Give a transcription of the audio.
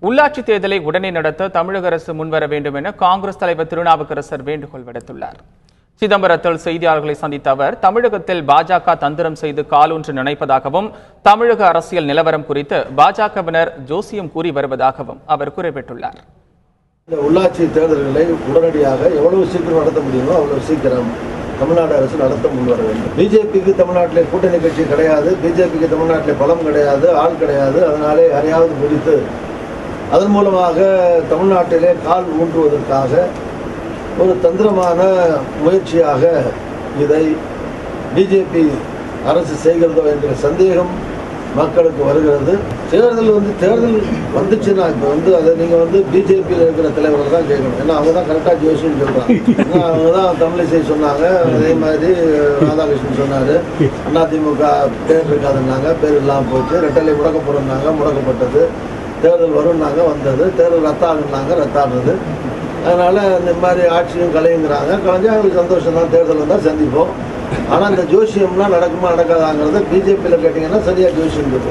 உள்ளாட்சி தேர்தலை உடனே நடத்த தமிழக அரசு முன்வர வேண்டும் என காங்கிரஸ் தலைவர் திருநாவுக்கரசர் வேண்டுகோள் விடுத்துள்ளார். சிதம்பரத்தில் செய்தியாளர்களை சந்தித்த அவர், தமிழகத்தில் பாஜக தந்திரம் செய்து காலூன்று நினைப்பதாகவும் தமிழக அரசியல் நிலவரம் குறித்து பாஜகவினர் ஜோசியம் கூறி வருவதாகவும் அவர் குறிப்பிட்டுள்ளார். இந்த உள்ளாட்சி தேர்தல்களை உடனடியாக எவ்வளவு சீக்கிரம் நடத்த முடியுமோ அவ்வளவு சீக்கிரம் தமிழ்நாடு அரசு நடத்த முன்வர வேண்டும். பிஜேபிக்கு தமிழ்நாட்டிலே கூட்டணி கட்சி கிடையாது, பிஜேபிக்கு தமிழ்நாட்டிலே பலம் கிடையாது, ஆள் கிடையாது. அதனாலே யாரையாவது பிடித்து அதன் மூலமாக தமிழ்நாட்டிலே கால் ஊன்றுவதற்காக ஒரு தந்திரமான முயற்சியாக இதை பிஜேபி அரசு செய்கிறதோ என்ற சந்தேகம் மக்களுக்கு வருகிறது. தேர்தல் வந்துச்சுன்னா இப்போ அதை நீங்கள் பிஜேபியில் இருக்கிற தலைவர்கள் தான் கேட்கணும். ஏன்னா அவங்க தான் கரெக்டாக ஜோசியம் சொல்கிறாங்க. ஏன்னா அவங்க தான் தமிழிசை சொன்னாங்க, அதே மாதிரி ராதாகிருஷ்ணன் சொன்னார். அதிமுக பேர் இருக்காதுன்னாங்க, பேர் இல்லாமல் போச்சு. ரெட்டலை முடக்க போகிறோம்னாங்க, முடக்கப்பட்டது. தேர்தல் வரும்னாங்க, வந்தது. தேர்தல் ரத்தாகுனாங்க, ரத்தானது. அதனால் இந்த மாதிரி ஆட்சியும் கலையுங்கிறாங்க. கலைஞ்சா அவங்களுக்கு சந்தோஷம் தான். தேர்தல் வந்தால் சந்திப்போம். ஆனால் இந்த ஜோசியம்லாம் நடக்குமா நடக்காதாங்கிறத பிஜேபியில் கேட்டிங்கன்னா சரியாக ஜோசியம் இருக்கும்.